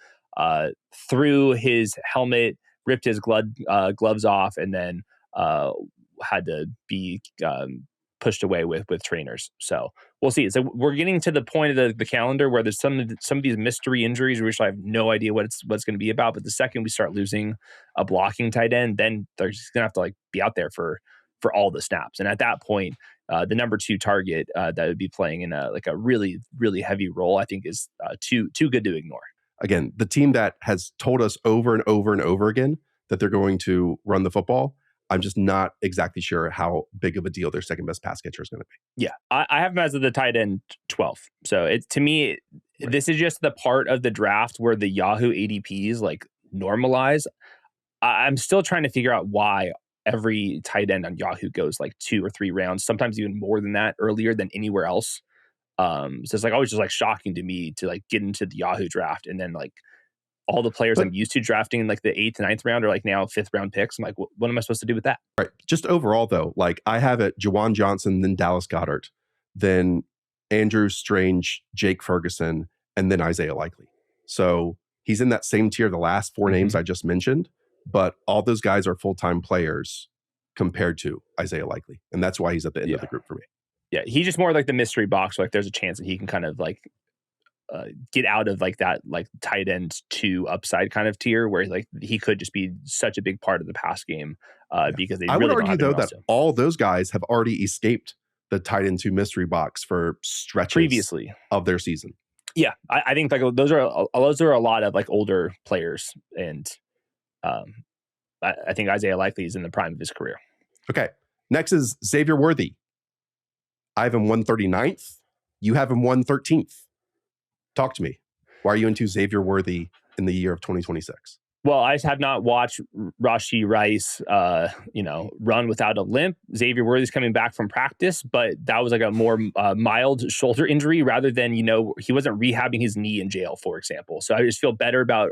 threw his helmet, ripped his gloves off, and then had to be pushed away with trainers. So we'll see. So we're getting to the point of the calendar where there's some of these mystery injuries, which I have no idea what it's going to be about. But the second we start losing a blocking tight end, then they're just going to have to be out there for all the snaps. And at that point, the number 2 target that would be playing in a really, really heavy role, I think is too good to ignore. Again, the team that has told us over and over and over again that they're going to run the football, I'm just not exactly sure how big of a deal their second best pass catcher is going to be. Yeah, I have him as the tight end 12. So to me, right. This is just the part of the draft where the Yahoo ADPs normalize. I'm still trying to figure out why every tight end on Yahoo goes 2 or 3 rounds, sometimes even more than that, earlier than anywhere else. So it's always just shocking to me to get into the Yahoo draft and then all the players I'm used to drafting in the 8th and 9th round are now 5th round picks. I'm what am I supposed to do with that? Right. Just overall though, I have it Juwan Johnson, then Dallas Goedert, then Andrew Strange, Jake Ferguson, and then Isaiah Likely. So he's in that same tier, the last 4 names I just mentioned, but all those guys are full-time players compared to Isaiah Likely. And that's why he's at the end of the group for me. Yeah. He's just more the mystery box. There's a chance that he can kind of get out of that tight end 2 upside kind of tier where he could just be such a big part of the pass game because they I really would argue though that all those guys have already escaped the tight end 2 mystery box for stretches previously of their season. Yeah, I think those are a lot of older players, and I think Isaiah Likely is in the prime of his career. Okay, next is Xavier Worthy. I have him 139th. You have him 113th. Talk to me. Why are you into Xavier Worthy in the year of 2026? Well, I just have not watched Rashid Rice, run without a limp. Xavier Worthy's coming back from practice, but that was a more mild shoulder injury rather than, he wasn't rehabbing his knee in jail, for example. So I just feel better about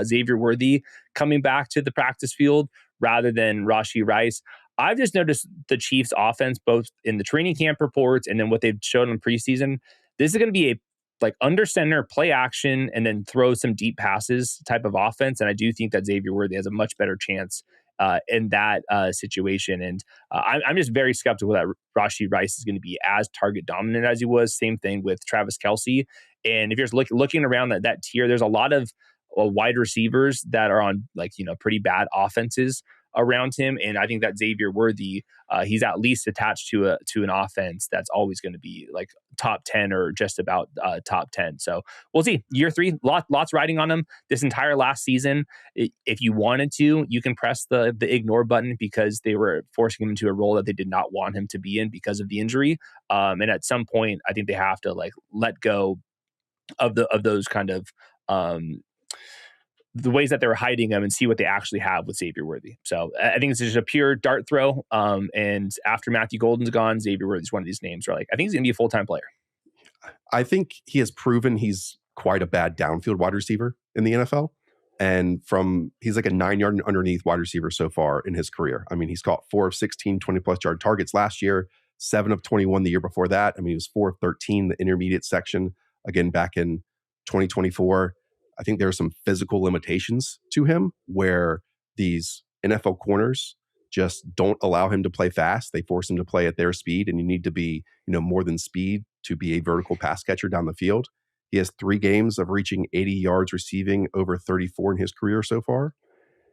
Xavier Worthy coming back to the practice field rather than Rashid Rice. I've just noticed the Chiefs' offense, both in the training camp reports and then what they've shown in preseason. This is going to be a under center, play action, and then throw some deep passes type of offense. And I do think that Xavier Worthy has a much better chance in that situation. And I'm just very skeptical that Rashid Rice is going to be as target dominant as he was. Same thing with Travis Kelce. And if you're looking around that tier, there's a lot of wide receivers that are on pretty bad offenses around him, and I think that Xavier Worthy, he's at least attached to an offense that's always going to be top 10 or just about top 10. So we'll see. Year 3, lots riding on him. This entire last season, if you wanted to, you can press the ignore button because they were forcing him into a role that they did not want him to be in because of the injury. And at some point, I think they have to let go of those kind of the ways that they were hiding them and see what they actually have with Xavier Worthy. So I think it's just a pure dart throw. And after Matthew Golden's gone, Xavier Worthy's one of these names where I think he's going to be a full-time player. I think he has proven he's quite a bad downfield wide receiver in the NFL. And he's a 9-yard underneath wide receiver so far in his career. I mean, he's caught 4 of 16 20-plus yard targets last year, 7 of 21 the year before that. I mean, he was 4 of 13 the intermediate section, again, back in 2024. I think there are some physical limitations to him where these NFL corners just don't allow him to play fast. They force him to play at their speed, and you need to be, more than speed to be a vertical pass catcher down the field. He has 3 games of reaching 80 yards receiving, over 34 in his career so far.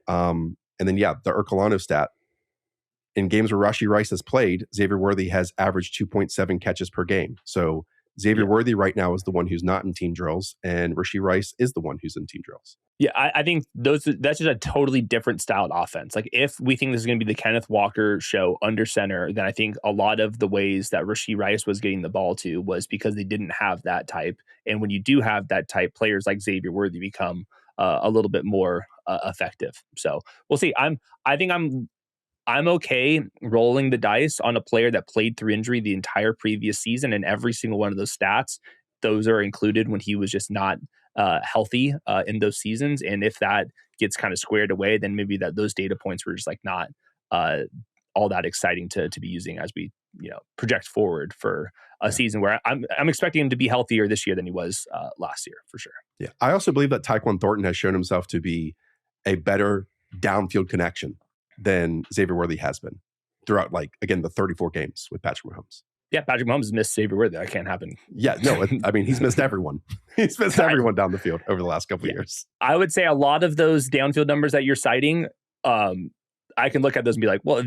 And then, the Ercolano stat. In games where Rashid Rice has played, Xavier Worthy has averaged 2.7 catches per game. So Xavier Worthy right now is the one who's not in team drills, and Rashid Rice is the one who's in team drills. Yeah, I think that's just a totally different styled offense. If we think this is going to be the Kenneth Walker show under center, then I think a lot of the ways that Rashid Rice was getting the ball to was because they didn't have that type. And when you do have that type, players like Xavier Worthy become a little bit more effective. So we'll see. I think I'm okay rolling the dice on a player that played through injury the entire previous season, and every single one of those stats those are included when he was just not healthy in those seasons. And if that gets kind of squared away, then maybe those data points were just like not all that exciting to be using as we project forward for a season where I'm expecting him to be healthier this year than he was last year for sure. Yeah, I also believe that Tyquan Thornton has shown himself to be a better downfield connection than Xavier Worthy has been throughout, like, again, the 34 games with Patrick Mahomes. Yeah, Patrick Mahomes has missed Xavier Worthy. That can't happen. Yeah, no, I mean, he's missed everyone. He's missed everyone down the field over the last couple of years. I would say a lot of those downfield numbers that you're citing, I can look at those and be like, well,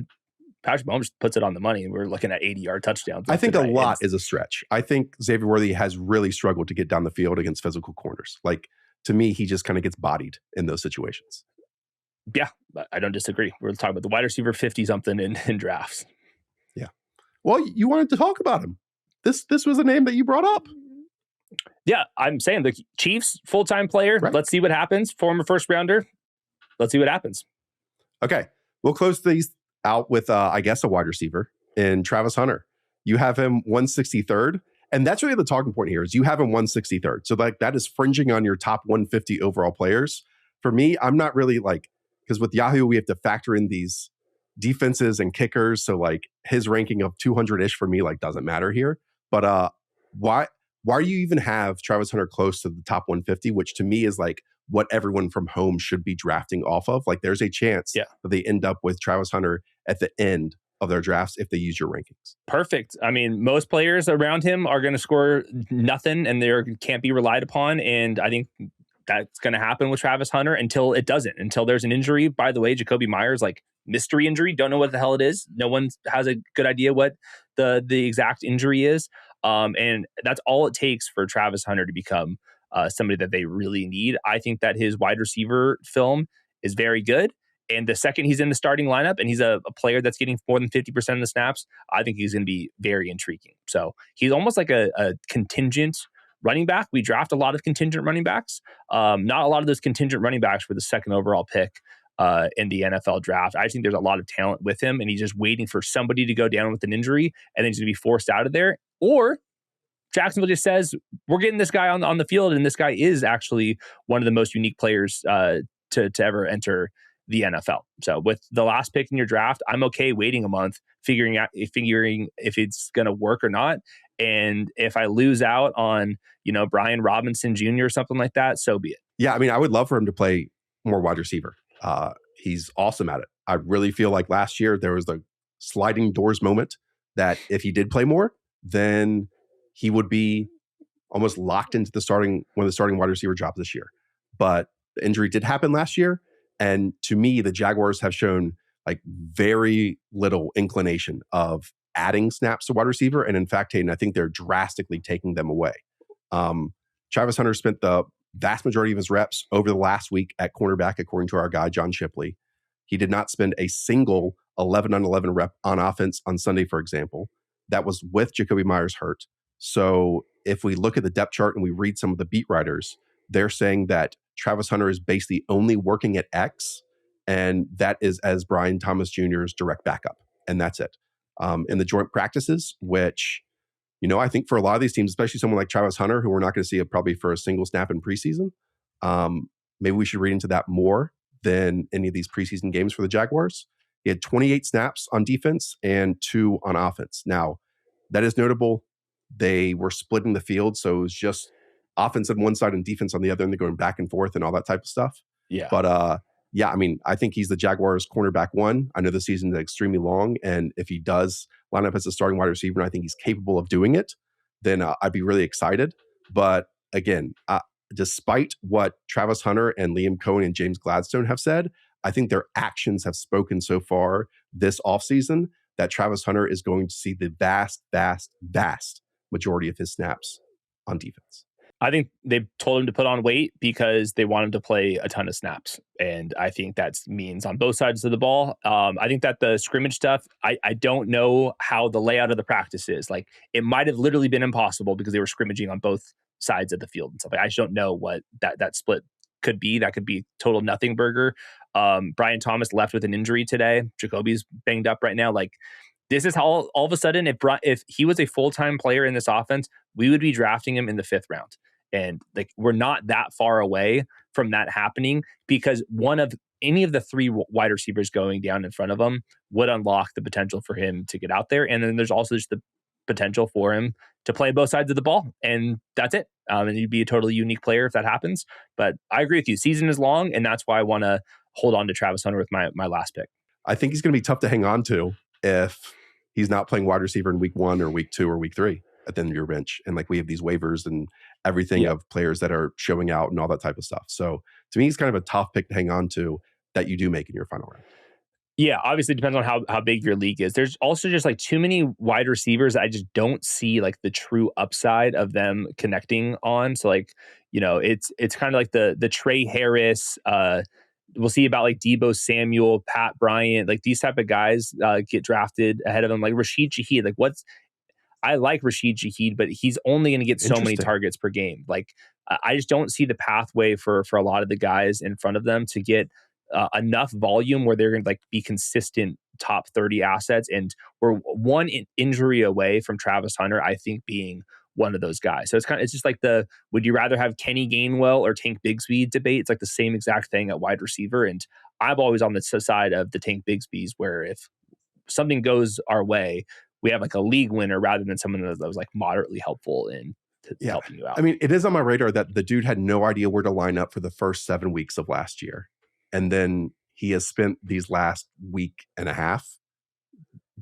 Patrick Mahomes puts it on the money, and we're looking at 80-yard touchdowns. I think a lot is a stretch. I think Xavier Worthy has really struggled to get down the field against physical corners. Like, to me, he just kind of gets bodied in those situations. Yeah, I don't disagree. We're talking about the wide receiver 50-something in drafts. Yeah. Well, you wanted to talk about him. This was a name that you brought up. Yeah, I'm saying the Chiefs, full-time player. Right. Let's see what happens. Former first rounder. Let's see what happens. Okay. We'll close these out with, I guess, a wide receiver in Travis Hunter. You have him 163rd. And that's really the talking point here is you have him 163rd. So like that is fringing on your top 150 overall players. For me, I'm not really like, because with Yahoo, we have to factor in these defenses and kickers. So like his ranking of 200-ish for me, like doesn't matter here. But why do you even have Travis Hunter close to the top 150, which to me is like what everyone from home should be drafting off of? Like there's a chance that they end up with Travis Hunter at the end of their drafts if they use your rankings. Perfect. I mean, most players around him are going to score nothing and they can't be relied upon. And I think that's going to happen with Travis Hunter until it doesn't, until there's an injury. By the way, Jacoby Myers, like mystery injury, don't know what the hell it is. No one has a good idea what the exact injury is. And that's all it takes for Travis Hunter to become somebody that they really need. I think that his wide receiver film is very good. And the second he's in the starting lineup and he's a player that's getting more than 50% of the snaps, I think he's going to be very intriguing. So he's almost like a contingent running back. We draft a lot of contingent running backs. Not a lot of those contingent running backs were the second overall pick in the NFL draft. I think there's a lot of talent with him, and he's just waiting for somebody to go down with an injury, and then he's going to be forced out of there. Or Jacksonville just says, we're getting this guy on the field, and this guy is actually one of the most unique players to ever enter the NFL. So with the last pick in your draft, I'm okay waiting a month, figuring if it's going to work or not. And if I lose out on, Brian Robinson Jr. or something like that, so be it. Yeah, I mean, I would love for him to play more wide receiver. He's awesome at it. I really feel like last year there was the sliding doors moment that if he did play more, then he would be almost locked into one of the starting wide receiver jobs this year. But the injury did happen last year. And to me, the Jaguars have shown like very little inclination of adding snaps to wide receiver. And in fact, Hayden, I think they're drastically taking them away. Travis Hunter spent the vast majority of his reps over the last week at cornerback, according to our guy, John Shipley. He did not spend a single 11-on-11 rep on offense on Sunday, for example. That was with Jacoby Myers hurt. So if we look at the depth chart and we read some of the beat writers, they're saying that Travis Hunter is basically only working at X, and that is as Brian Thomas Jr.'s direct backup. And that's it. In the joint practices, which, I think for a lot of these teams, especially someone like Travis Hunter, who we're not going to see probably for a single snap in preseason, maybe we should read into that more than any of these preseason games for the Jaguars. He had 28 snaps on defense and 2 on offense. Now, that is notable. They were splitting the field, so it was just offense on one side and defense on the other, and they're going back and forth and all that type of stuff. Yeah. But I mean, I think he's the Jaguars' cornerback 1. I know the season is extremely long, and if he does line up as a starting wide receiver, and I think he's capable of doing it, then I'd be really excited. But again, despite what Travis Hunter and Liam Cohen and James Gladstone have said, I think their actions have spoken so far this offseason that Travis Hunter is going to see the vast, vast, vast majority of his snaps on defense. I think they told him to put on weight because they want him to play a ton of snaps. And I think that means on both sides of the ball. I think that the scrimmage stuff, I don't know how the layout of the practice is. Like, it might have literally been impossible because they were scrimmaging on both sides of the field and stuff. I just don't know what that split could be. That could be total nothing burger. Brian Thomas left with an injury today. Jacoby's banged up right now. Like, this is how all of a sudden, if he was a full-time player in this offense, we would be drafting him in the 5th round. And like, we're not that far away from that happening, because one of any of the 3 wide receivers going down in front of him would unlock the potential for him to get out there. And then there's also just the potential for him to play both sides of the ball. And that's it. And he'd be a totally unique player if that happens. But I agree with you. Season is long, and that's why I want to hold on to Travis Hunter with my last pick. I think he's going to be tough to hang on to if he's not playing wide receiver in week 1 or week 2 or week 3 at the end of your bench. And like, we have these waivers and everything of players that are showing out and all that type of stuff. So to me, he's kind of a tough pick to hang on to that you do make in your final round. Yeah, obviously it depends on how big your league is. There's also just like too many wide receivers. I just don't see like the true upside of them connecting on. So like, it's kind of like the Trey Harris, we'll see about like Deebo Samuel, Pat Bryant, like these type of guys get drafted ahead of him. Like Rashid Shaheed, I like Rashid Shaheed, but he's only going to get so many targets per game. Like, I just don't see the pathway for a lot of the guys in front of them to get enough volume where they're going to like be consistent top 30 assets. And we're one injury away from Travis Hunter, I think, being one of those guys. So it's just like would you rather have Kenny Gainwell or Tank Bigsby debate? It's like the same exact thing at wide receiver. And I'm always on the side of the Tank Bigsby's, where if something goes our way, we have like a league winner rather than someone that was like moderately helpful in helping you out. I mean, it is on my radar that the dude had no idea where to line up for the first 7 weeks of last year. And then he has spent these last week and a half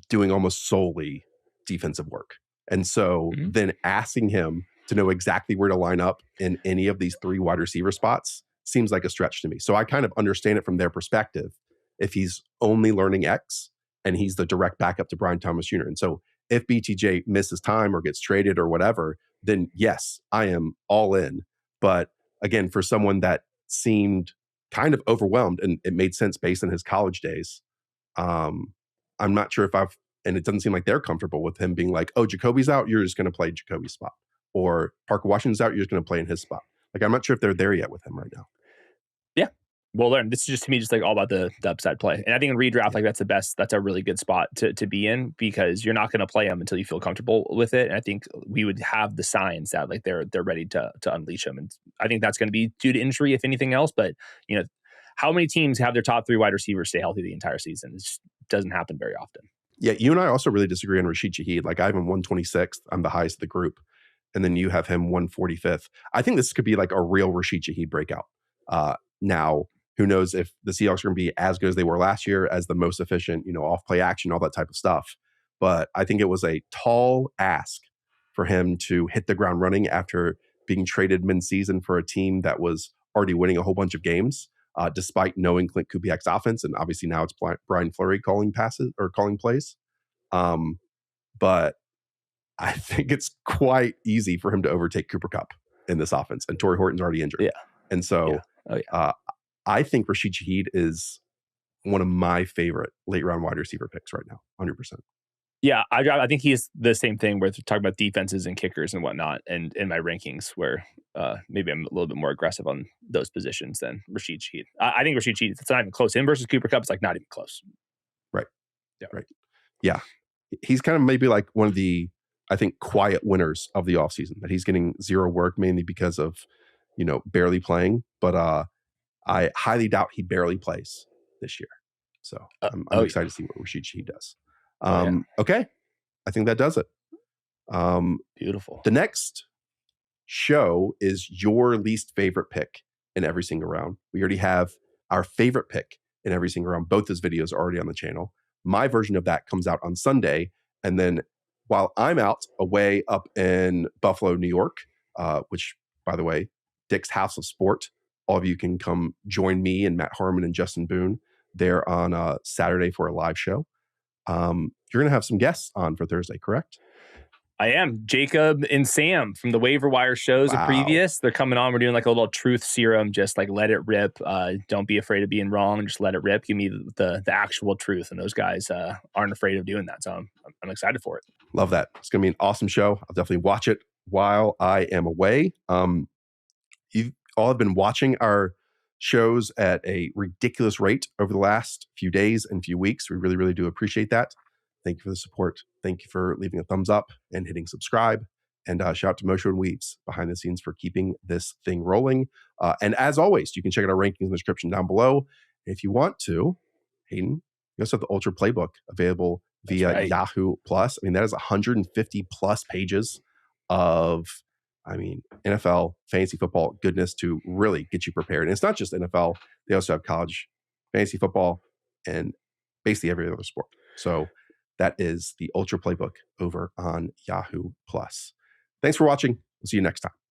doing almost solely defensive work. And so then asking him to know exactly where to line up in any of these 3 wide receiver spots seems like a stretch to me. So I kind of understand it from their perspective. If he's only learning X and he's the direct backup to Brian Thomas Jr. And so if BTJ misses time or gets traded or whatever, then yes, I am all in. But again, for someone that seemed kind of overwhelmed, and it made sense based on his college days, I'm not sure if and it doesn't seem like they're comfortable with him being like, oh, Jacoby's out, you're just going to play Jacoby's spot. Or Parker Washington's out, you're just going to play in his spot. Like, I'm not sure if they're there yet with him right now. Yeah. We'll learn. This is just, to me, just like all about the upside play. And I think in redraft, like that's a really good spot to be in, because you're not going to play him until you feel comfortable with it. And I think we would have the signs that like they're ready to unleash him. And I think that's going to be due to injury, if anything else. But, how many teams have their top 3 wide receivers stay healthy the entire season? It just doesn't happen very often. Yeah, you and I also really disagree on Rashid Shaheed. Like, I have him 126th. I'm the highest of the group. And then you have him 145th. I think this could be like a real Rashid Shaheed breakout. Now, who knows if the Seahawks are going to be as good as they were last year, as the most efficient, off play action, all that type of stuff. But I think it was a tall ask for him to hit the ground running after being traded mid-season for a team that was already winning a whole bunch of games, despite knowing Clint Kubiak's offense. And obviously now it's Brian Fleury calling passes or calling plays. But I think it's quite easy for him to overtake Cooper Kupp in this offense. And Torrey Horton's already injured. Yeah. And so I think Rashid Shaheed is one of my favorite late round wide receiver picks right now, 100%. Yeah, I think he's the same thing where we're talking about defenses and kickers and whatnot, and in my rankings where maybe I'm a little bit more aggressive on those positions than Rashid Shaheed. I think Rashid Shaheed, it's not even close. Him versus Cooper Kupp, it's like not even close. Right. Yeah. Right. Yeah. He's kind of maybe like one of the, I think, quiet winners of the offseason, that he's getting zero work mainly because of, barely playing. But I highly doubt he barely plays this year. So I'm excited to see what Rashid Shaheed does. Okay. I think that does it. Beautiful. The next show is your least favorite pick in every single round. We already have our favorite pick in every single round. Both those videos are already on the channel. My version of that comes out on Sunday. And then while I'm out away up in Buffalo, New York, which, by the way, Dick's House of Sport, all of you can come join me and Matt Harmon and Justin Boone there on Saturday for a live show. You're going to have some guests on for Thursday, correct? I am. Jacob and Sam from the Waiver Wire shows of previous. They're coming on. We're doing like a little truth serum. Just like let it rip. Don't be afraid of being wrong. Just let it rip. Give me the actual truth. And those guys aren't afraid of doing that. So I'm excited for it. Love that. It's going to be an awesome show. I'll definitely watch it while I am away. You all have been watching our shows at a ridiculous rate over the last few days and few weeks. We really, really do appreciate that. Thank you for the support. Thank you for leaving a thumbs up and hitting subscribe. And shout out to Moshe and Weaves behind the scenes for keeping this thing rolling. And as always, you can check out our rankings in the description down below. If you want to, Hayden, we also have the Ultra Playbook available via Yahoo Plus. I mean, that is 150 plus pages of, NFL, fantasy football goodness to really get you prepared. And it's not just NFL. They also have college fantasy football and basically every other sport. So that is the Ultra Playbook over on Yahoo Plus. Thanks for watching. We'll see you next time.